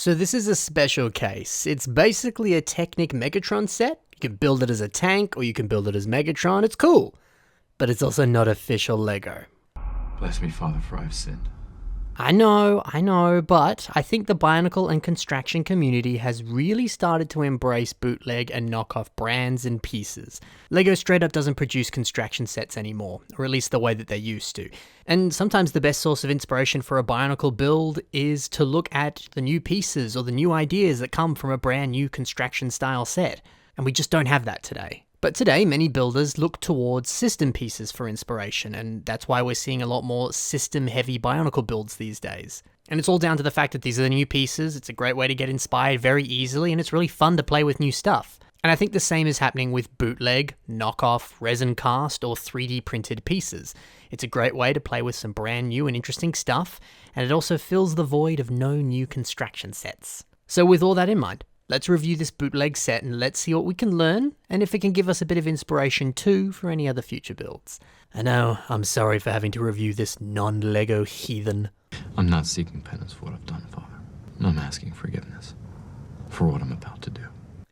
So this is a special case. It's basically a Technic Megatron set. You can build it as a tank or you can build it as Megatron. It's cool. But it's also not official LEGO. Bless me, Father, for I've sinned. I know, but I think the Bionicle and construction community has really started to embrace bootleg and knockoff brands and pieces. LEGO straight up doesn't produce construction sets anymore, or at least the way that they used to. And sometimes the best source of inspiration for a Bionicle build is to look at the new pieces or the new ideas that come from a brand new construction style set. And we just don't have that today. But today, many builders look towards system pieces for inspiration, and that's why we're seeing a lot more system-heavy Bionicle builds these days. And it's all down to the fact that these are the new pieces, it's a great way to get inspired very easily, and it's really fun to play with new stuff. And I think the same is happening with bootleg, knockoff, resin cast, or 3D printed pieces. It's a great way to play with some brand new and interesting stuff, and it also fills the void of no new construction sets. So with all that in mind, let's review this bootleg set and let's see what we can learn, and if it can give us a bit of inspiration too for any other future builds. I know, I'm sorry for having to review this non-LEGO heathen. I'm not seeking penance for what I've done, Father. I'm asking forgiveness for what I'm about to do.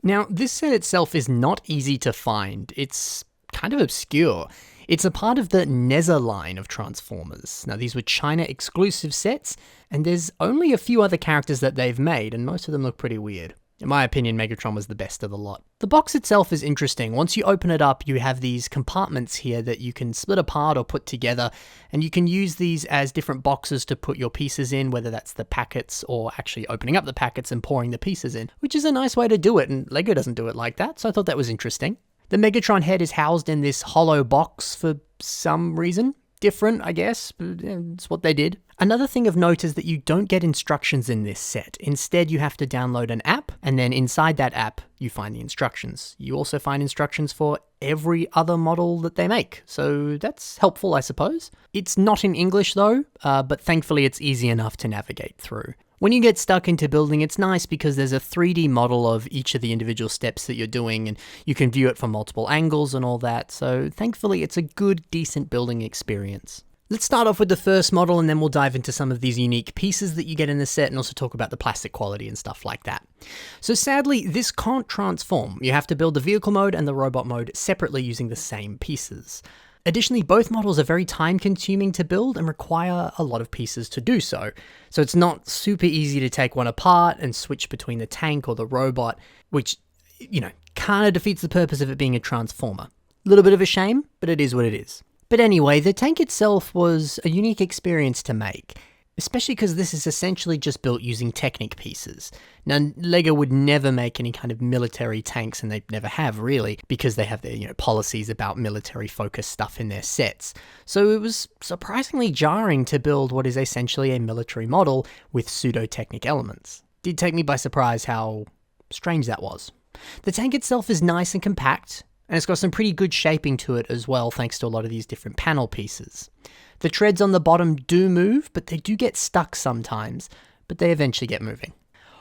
Now, this set itself is not easy to find. It's kind of obscure. It's a part of the Nezha line of Transformers. Now, these were China exclusive sets, and there's only a few other characters that they've made, and most of them look pretty weird. In my opinion, Megatron was the best of the lot. The box itself is interesting. Once you open it up, you have these compartments here that you can split apart or put together, and you can use these as different boxes to put your pieces in, whether that's the packets or actually opening up the packets and pouring the pieces in, which is a nice way to do it, and LEGO doesn't do it like that, so I thought that was interesting. The Megatron head is housed in this hollow box for some reason. Different, I guess, but it's what they did. Another thing of note is that you don't get instructions in this set. Instead, you have to download an app, and then inside that app, you find the instructions. You also find instructions for every other model that they make, so that's helpful, I suppose. It's not in English though, but thankfully it's easy enough to navigate through. When you get stuck into building, it's nice because there's a 3D model of each of the individual steps that you're doing, and you can view it from multiple angles and all that, so thankfully it's a good, decent building experience. Let's start off with the first model, and then we'll dive into some of these unique pieces that you get in the set and also talk about the plastic quality and stuff like that. So sadly, this can't transform. You have to build the vehicle mode and the robot mode separately using the same pieces. Additionally, both models are very time-consuming to build and require a lot of pieces to do so. So it's not super easy to take one apart and switch between the tank or the robot, which, kind of defeats the purpose of it being a transformer. A little bit of a shame, but it is what it is. But anyway, the tank itself was a unique experience to make, especially because this is essentially just built using Technic pieces. Now, LEGO would never make any kind of military tanks, and they never have really, because they have their policies about military-focused stuff in their sets. So it was surprisingly jarring to build what is essentially a military model with pseudo-Technic elements. It did take me by surprise how strange that was. The tank itself is nice and compact, and it's got some pretty good shaping to it as well, thanks to a lot of these different panel pieces. The treads on the bottom do move, but they do get stuck sometimes, but they eventually get moving.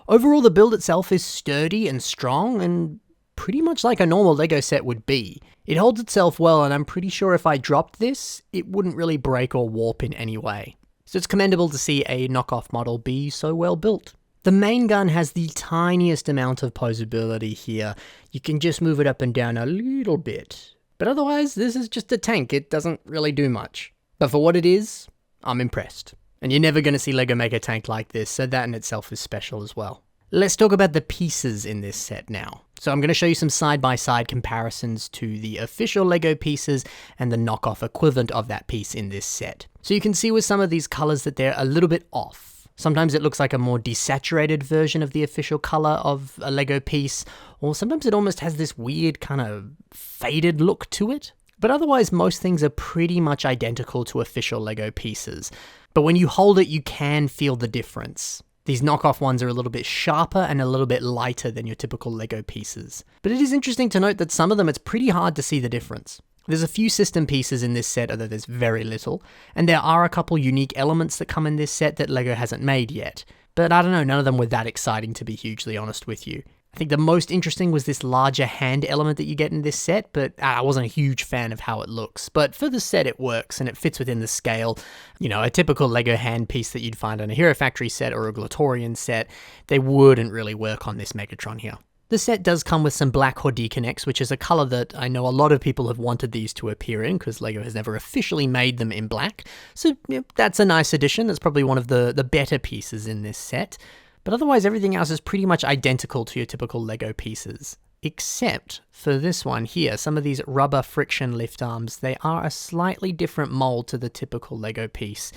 Overall, the build itself is sturdy and strong, and pretty much like a normal LEGO set would be. It holds itself well, and I'm pretty sure if I dropped this, it wouldn't really break or warp in any way. So it's commendable to see a knockoff model be so well built. The main gun has the tiniest amount of posability here. You can just move it up and down a little bit. But otherwise, this is just a tank. It doesn't really do much. But for what it is, I'm impressed. And you're never going to see LEGO make a tank like this, so that in itself is special as well. Let's talk about the pieces in this set now. So I'm going to show you some side-by-side comparisons to the official LEGO pieces and the knockoff equivalent of that piece in this set. So you can see with some of these colors that they're a little bit off. Sometimes it looks like a more desaturated version of the official color of a LEGO piece, or sometimes it almost has this weird kind of faded look to it. But otherwise, most things are pretty much identical to official LEGO pieces. But when you hold it, you can feel the difference. These knockoff ones are a little bit sharper and a little bit lighter than your typical LEGO pieces. But it is interesting to note that some of them, it's pretty hard to see the difference. There's a few system pieces in this set, although there's very little, and there are a couple unique elements that come in this set that LEGO hasn't made yet. But I don't know, none of them were that exciting to be hugely honest with you. I think the most interesting was this larger hand element that you get in this set, but I wasn't a huge fan of how it looks. But for the set, it works, and it fits within the scale. You know, a typical LEGO hand piece that you'd find on a Hero Factory set or a Glatorian set, they wouldn't really work on this Megatron here. The set does come with some black Horde connects, which is a color that I know a lot of people have wanted these to appear in, because LEGO has never officially made them in black. So yeah, that's a nice addition. That's probably one of the better pieces in this set. But otherwise, everything else is pretty much identical to your typical LEGO pieces. Except for this one here, some of these rubber friction lift arms, they are a slightly different mold to the typical LEGO piece,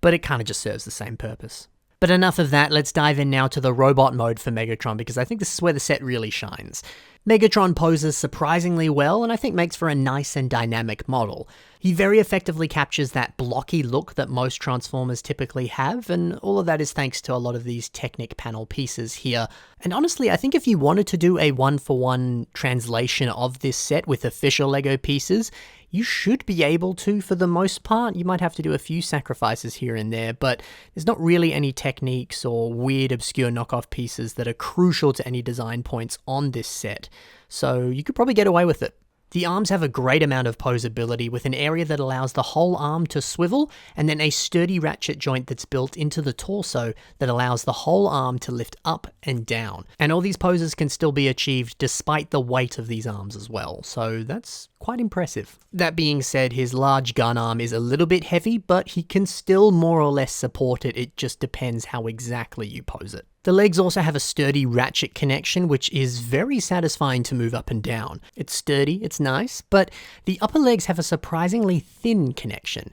but it kind of just serves the same purpose. But enough of that, let's dive in now to the robot mode for Megatron, because I think this is where the set really shines. Megatron poses surprisingly well, and I think makes for a nice and dynamic model. He very effectively captures that blocky look that most Transformers typically have, and all of that is thanks to a lot of these Technic panel pieces here. And honestly, I think if you wanted to do a one-for-one translation of this set with official LEGO pieces, you should be able to for the most part. You might have to do a few sacrifices here and there, but there's not really any techniques or weird obscure knockoff pieces that are crucial to any design points on this set, so you could probably get away with it. The arms have a great amount of posability, with an area that allows the whole arm to swivel, and then a sturdy ratchet joint that's built into the torso that allows the whole arm to lift up and down. And all these poses can still be achieved despite the weight of these arms as well, so that's quite impressive. That being said, his large gun arm is a little bit heavy, but he can still more or less support it. It just depends how exactly you pose it. The legs also have a sturdy ratchet connection, which is very satisfying to move up and down. It's sturdy, it's nice, but the upper legs have a surprisingly thin connection.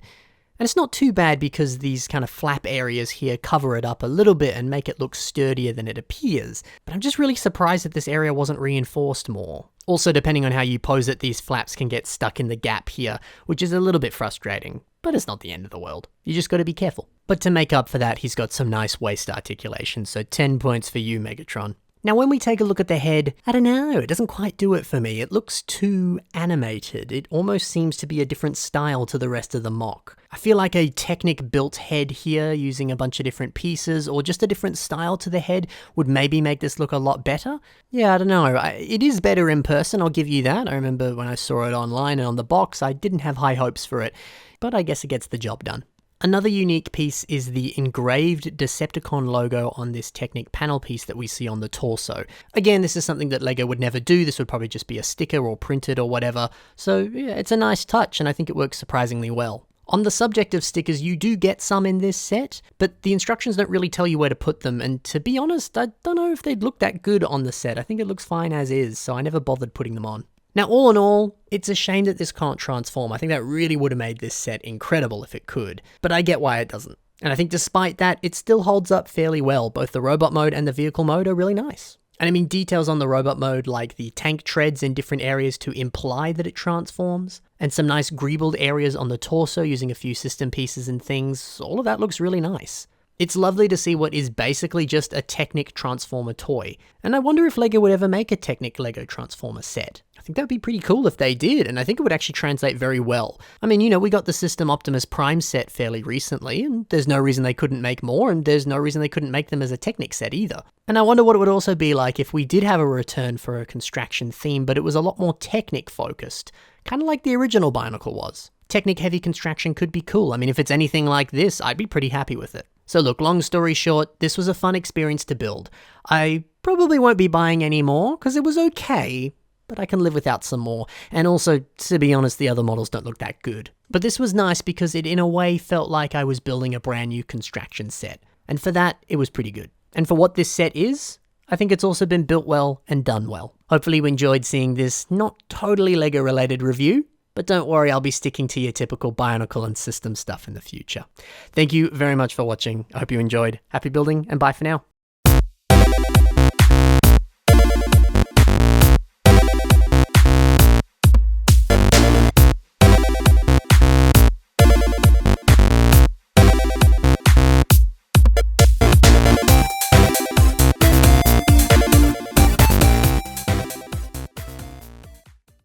And it's not too bad because these kind of flap areas here cover it up a little bit and make it look sturdier than it appears. But I'm just really surprised that this area wasn't reinforced more. Also, depending on how you pose it, these flaps can get stuck in the gap here, which is a little bit frustrating. But it's not the end of the world. You just gotta be careful. But to make up for that, he's got some nice waist articulation, so 10 points for you, Megatron. Now when we take a look at the head, I don't know, it doesn't quite do it for me. It looks too animated. It almost seems to be a different style to the rest of the MOC. I feel like a Technic built head here using a bunch of different pieces, or just a different style to the head, would maybe make this look a lot better. Yeah, I don't know. It is better in person, I'll give you that. I remember when I saw it online and on the box, I didn't have high hopes for it, but I guess it gets the job done. Another unique piece is the engraved Decepticon logo on this Technic panel piece that we see on the torso. Again, this is something that LEGO would never do. This would probably just be a sticker or printed or whatever. So yeah, it's a nice touch, and I think it works surprisingly well. On the subject of stickers, you do get some in this set, but the instructions don't really tell you where to put them, and to be honest, I don't know if they'd look that good on the set. I think it looks fine as is, so I never bothered putting them on. Now, all in all, it's a shame that this can't transform. I think that really would have made this set incredible if it could, but I get why it doesn't. And I think despite that, it still holds up fairly well. Both the robot mode and the vehicle mode are really nice. And I mean, details on the robot mode, like the tank treads in different areas to imply that it transforms, and some nice greebled areas on the torso using a few system pieces and things, all of that looks really nice. It's lovely to see what is basically just a Technic Transformer toy, and I wonder if LEGO would ever make a Technic LEGO Transformer set. I think that would be pretty cool if they did, and I think it would actually translate very well. I mean, you know, we got the System Optimus Prime set fairly recently, and there's no reason they couldn't make more, and there's no reason they couldn't make them as a Technic set either. And I wonder what it would also be like if we did have a return for a construction theme, but it was a lot more Technic focused, kind of like the original Bionicle was. Technic heavy construction could be cool. I mean, if it's anything like this, I'd be pretty happy with it. So look, long story short, this was a fun experience to build. I probably won't be buying any more, because it was okay, but I can live without some more. And also, to be honest, the other models don't look that good. But this was nice because it in a way felt like I was building a brand new construction set. And for that, it was pretty good. And for what this set is, I think it's also been built well and done well. Hopefully you enjoyed seeing this not totally LEGO related review, but don't worry, I'll be sticking to your typical Bionicle and system stuff in the future. Thank you very much for watching. I hope you enjoyed. Happy building, and bye for now.